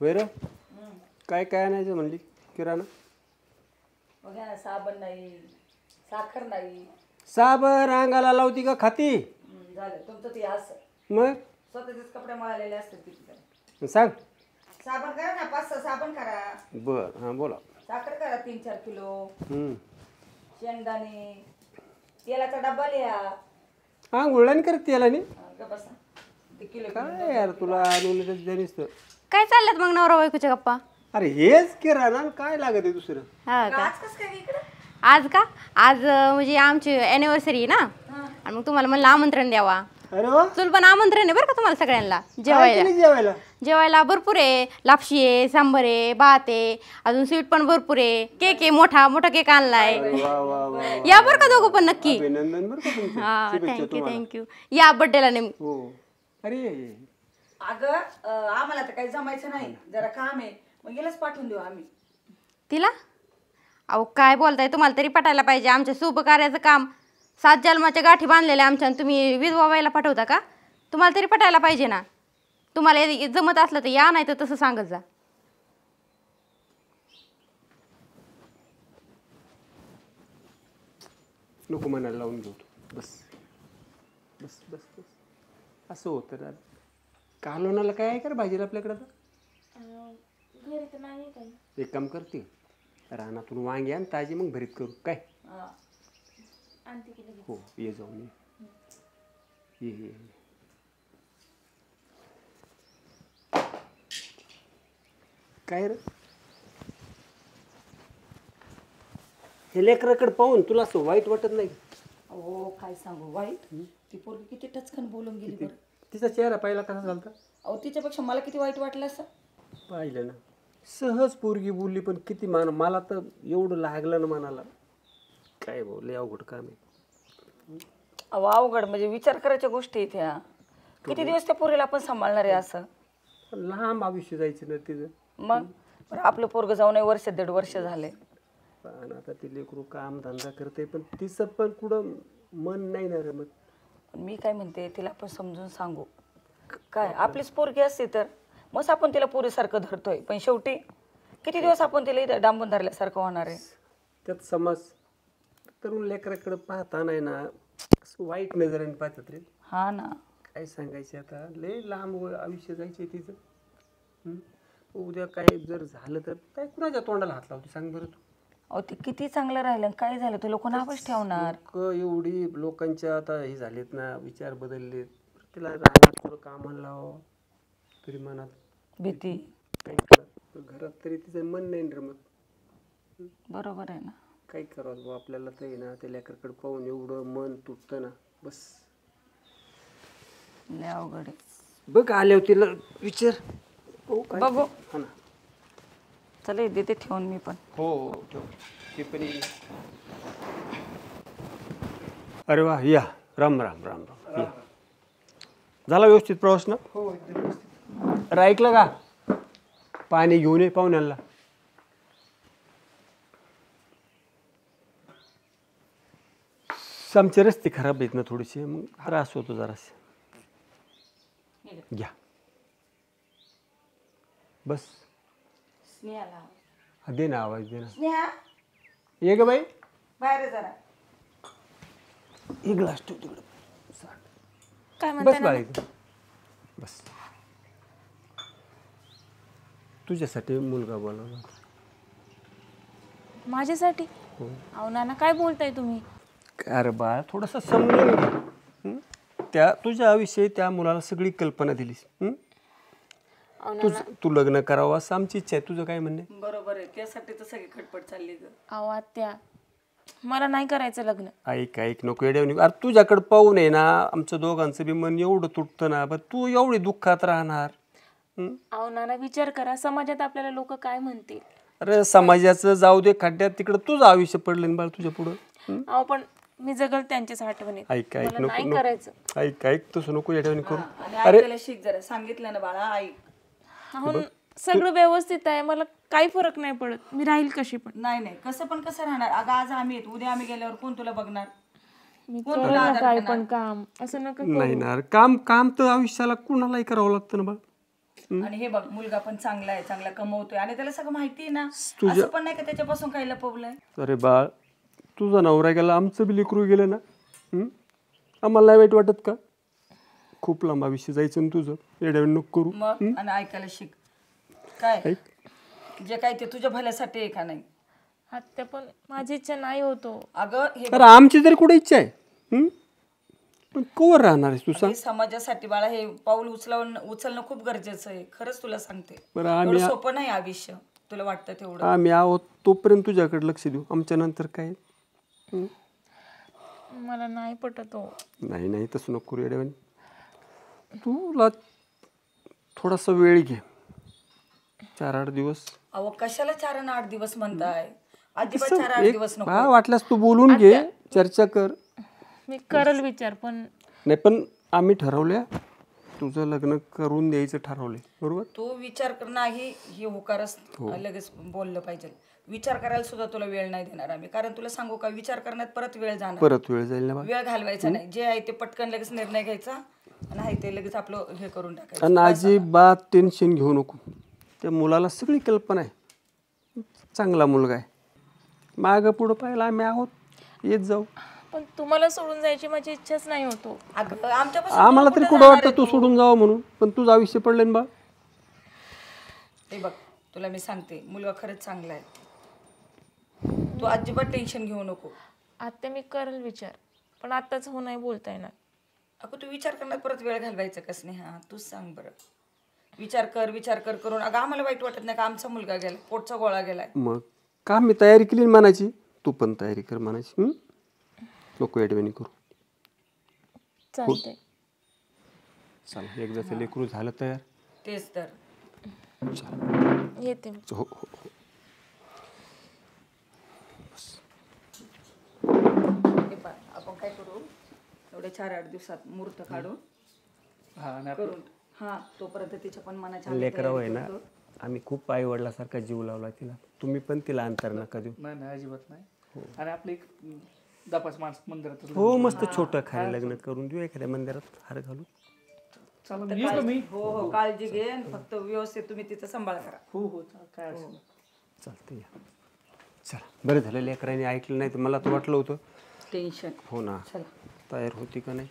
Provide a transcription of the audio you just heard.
वेर काय काय आणायचं म्हणली किराणा? बघा ना, साबण नाही, साखर नाही. साबण अंगाला लावती का खाती? झालं तुमचं ते असं मग स्वतःचेच कपडे मळालेले असतात तिथे. सांग. साबण करा ना, 5-6 साबण करा. बर हां बोला. साखर करा 3-4 किलो. हम्म. शेंगदाणे, तेलाचा डब्बा लिहा. आंघोळ नाही करत त्याला नाही बसा ते किलो. काय यार तुला आणून जाणीस तर. काय चालल्यात मग नवरा बायकोच्या गप्पा? अरे हेच किराणा काय लागत आहे दुसरं? हा का? आज कसं काय इकडं? आज का? आज म्हणजे आमची अॅनिव्हर्सरी आहे ना, आणि मग तुम्हाला म्हणलं आमंत्रण द्यावा. अरे वा, चल पण आमंत्रण आहे बरं का तुम्हाला सगळ्यांना काय जेवायला. केली जेवायला? जेवायला भरपूर आहे, लापशी आहे, सांबर आहे, भात आहे, अजून स्वीट पण भरपूर आहे, केक आहे, मोठा मोठा केक आणलाय. वा वा वा, या बरं का दोघं पण नक्की. अभिनंदन बरं का तुमचं. हा शुभेच्छा थँक्यू तुम्हाला. थँक्यू. या बर्थडेला नेम. हो. अरे अगं आम्हाला तर काही जमायचं नाही, जरा काम आहे, मग गेलंच पाठवून देऊ आम्ही. तिला अहो काय बोलताय, तुम्हाला तरी पटायला पाहिजे. आमच्या शुभ कार्याचं काम 7 जन्माच्या गाठी बांधलेल्या आमच्या, आणि तुम्ही विधवा व्हायला पाठवता का? तुम्हाला तरी पटायला पाहिजे ना. तुम्हाला जमत असलं तर या, नाही तर तसं सांगत जा. नको म्हणायला लावून घेऊ तू. बस बस बस बस. असं होतं ना, कालोनाला काय आहे का रे भाजीला आपल्याकडं? घरी तर नाही काही. एक काम करते, रानातून वांगी आण ताजी, मग भरीत करू काय? आणते की लगेच. हो ये जाऊन ये ये. काय रे हे लेकराकडे पाहून तुला असं वाईट वाटत नाही? अहो काय सांगू वाईट, ती पोरगी किती टचकन बोलून गेली बरं. तिचा चेहरा पाहिला कसा झालता? अहो तिच्यापेक्षा मला किती वाईट वाटलं असं. पाहिलं ना, सहज पोरगी बोलली, पण किती मला तर एवढं लागलं ना मनाला. काय बोलले, अवघड काम आहे. अहो अवघड म्हणजे विचार करायच्या गोष्टी आहेत ह्या. किती दिवस त्या पोरीला आपण सांभाळणार आहे असं? पण लांब आयुष्य जायचं ना तिचं. मग बरं, आपलं पोरग जाऊन 1-1.5 वर्ष झाले. पण आता ती लेकरू काम धंदा करते, पण तिचं पण कुठं मन नाही ना रे. मग मी काय म्हणते, तिला आपण समजून सांगू काय, आपलीच पोरगी असते तर मग आपण तिला पोरीसारखं धरतोय, पण शेवटी किती दिवस आपण तिला इथं डांबून धरल्यासारखं होणार आहे. त्यात समाज तरुण लेकराकडे पाहता नाही ना, असं वाईट नजरेने पाहतात रे. हा ना, काय सांगायचे आता, लय लांब आयुष्य जायचे तिचं. उद्या काय जर झालं तर काय कुणाच्या तोंडाला हात लावते सांग बरं तू? अहो ते किती चांगलं राहिलं, काय झालं ते लोक नावच ठेवणार. एवढी लोकांच्या आता हे झालेत ना, विचार बदलले. तिला राहणार थोडं कामाला लावावं तरी मनात भीती. काही करा घरात तरी तिचं मन नाही रे. मग बरोबर आहे ना. काय करावं भाऊ, आपल्याला तर ना त्या लेकराकडे पाहून एवढं मन तुटतं ना. बस लय अवघड आहे. बघ आल्यावर तिला विचार. हो काय बघू. हा ना. चला देते ठेवून मी पण. हो हो ठेव ते पण येईल. अरे वा, या राम राम राम राम. या. झाला व्यवस्थित प्रवास ना? हो एकदम. ऐकलं का, पाणी घेऊन ये पाहुण्याला. आमचे रस्ते खराब आहेत ना थोडेसे, मग त्रास होतो जरासे. घ्या बस. स्नेहाला दे ना आवाज, दे ना. स्नेहा ये ग बाई, बाहेर जरा. एक ग्लास ठेव तिकडं. काय बस म्हणताय बाळा इथं. बस. तुझ्यासाठी मुलगा बोलावला. माझ्यासाठी? हो. अहो नाना काय बोलताय तुम्ही? अरे बाळ थोडंसं समजून घे. त्या तुझ्या विषयी त्या मुलाला सगळी कल्पना दिलीस. तू लग्न करावं असं आमची इच्छा आहे. तुझं काय म्हणणे? बरोबर आहे, त्यासाठी तर सगळी खटपट चालली ग. अहो आत्या, मला नाही करायचं लग्न. ऐक ऐक नको येड्यावनी. अरे तुझ्याकडे पाहून आहे ना आमचं दोघांचं बी मन एवढं तुटतं ना, पण तू एवढी दुःखात राहणार. अहो नाना विचार करा, समाजात आपल्याला लोक काय म्हणतील. अरे समाजाचं जाऊ दे खड्ड्यात, तिकडं तुझं आयुष्य पडलं ना बाळ तुझ्या पुढं. अहो पण मी जगल त्यांच्याच आठवणीत. ऐक ऐक मला नको नाही करायचं. ऐक ऐक तसं नको येड्यावनी करू. आणि ऐकायला शिक जरा, सांगितलं ना बाळा ऐक. अहो सगळं व्यवस्थित आहे, मला काही फरक नाही पडत. मी राहील कशी पण. नाही नाही, कसं पण कसं राहणार. अगं आज आम्ही आहेत, उद्या आम्ही गेल्यावर कोण तुला बघणार? मी करेल ना काय पण काम, असं नका. नाही ना, काम काम तर आयुष्याला कुणालाही करावं लागतं ना बाळ. आणि हे बघ मुलगा पण चांगला आहे, चांगला कमवतोय आणि त्याला सगळं माहिती आहे ना. असं पण नाही का त्याच्यापासून काही लपवलंय. अरे बाळ, तुझा नवरा गेला, आमचं बी लेकरू गेलं ना. आम्हाला नाही वाईट वाटत का? खूप लांब आयुष्य जायचं ना तुझं, येड्या नको करू. मग आणि ऐकायला शिक. काय जे काय ते तुझ्या भल्यासाठी आहे का नाही? आत्या पण माझी इच्छा नाही होतो. अगं हे अरे आमची तरी कुठे इच्छा आहे? पण कवर राहणार आहेस तू सांग? हे समाजासाठी बाळा हे पाऊल उचलणं खूप गरजेचं आहे. खरंच तुला सांगते. बरं एवढं सोपं नाही आयुष्य तुला वाटतं तेवढं. आम्ही आहोत तोपर्यंत तुझ्याकडे लक्ष देऊ, आमच्या नंतर काय? मला नाही पटत हो. नाही नाही तसं नको करू येड्यावानी. तुला थोडासा वेळ घे, 4-8 दिवस. अहो कशाला 4 आणि 8 दिवस म्हणताय? अजिबात 4 8 दिवस नको. वाटल्यास तू बोलून घे, चर्चा कर. मी करल विचार, पण नाही पण आम्ही ठरवल्या तुझं लग्न करून द्यायचं ठरवले, बरोबर? तू विचार कर नाही हे होकारच लगेच बोललं पाहिजे. विचार करायला सुद्धा तुला वेळ नाही देणार आम्ही. कारण तुला सांगू का, विचार करण्यात परत वेळ जाणार. परत वेळ जाईल ना बा. वेळ घालवायचा नाही. जे आहे ते पटकन लगेच निर्णय घ्यायचा आणि आहे ते लगेच आपलं हे करून टाकायचं. आणि अजिबात टेन्शन घेऊ नको. त्या मुलाला सगळी कल्पना आहे, चांगला मुलगा आहे. मागं पुढं पाहिलं आम्ही आहोत, येत जाऊ. पण तुम्हाला सोडून जायची माझी इच्छाच नाही होतो. आम्हाला तरी कुठं वाटतं तू सोडून जावं म्हणून, पण तुझं आयुष्य पडलं ना बा. हे बघ तुला मी सांगते, मुलगा खरंच चांगला आहे. तू अजिबात टेन्शन घेऊ नको. आत्या मी करल विचार, पण आत्ताच हो नाही बोलता येणार. अगं तू विचार करण्यात परत वेळ घालवायचा का स्नेहा? तूच सांग बरं. विचार कर करून अगं आम्हाला वाईट वाटत नाही का आमचा मुलगा गेला, पोटचा गोळा गेलाय. मग का मी तयारी केली म्हणायची, तू पण तयारी कर म्हणायची. नको ॲडवेनी करू. चालतंय. चल एकदाचं लेकरू झालं तयार. तेच तर. येते मी. हो हो हो. आपण काय करू, एवढ्या 4-8 दिवसात मुहूर्त काढून करून तोपर्यंत तिच्या पण मनाच्या लेकरावं आहे ना, आम्ही खूप आई वडिलासारखा जीव लावला तिला. तुम्ही पण तिला अंतर नका देऊ. नाही नाही अजिबात नाही. आणि आपलं एक 10-5 माणसं मंदिरात. हो मस्त छोटं खायला लग्न करून देऊ, एखाद्या मंदिरात हार घालू. चालेल मी. हो हो काळजी घे, फक्त व्यवस्थित तुम्ही तिचा सांभाळ करा. हो हो काय असेल चालतं या. चला बरं झालं लेकरांनी ऐकलं, नाही तर मला तर वाटलं होतं टेन्शन. हो ना, तयार होती का नाही.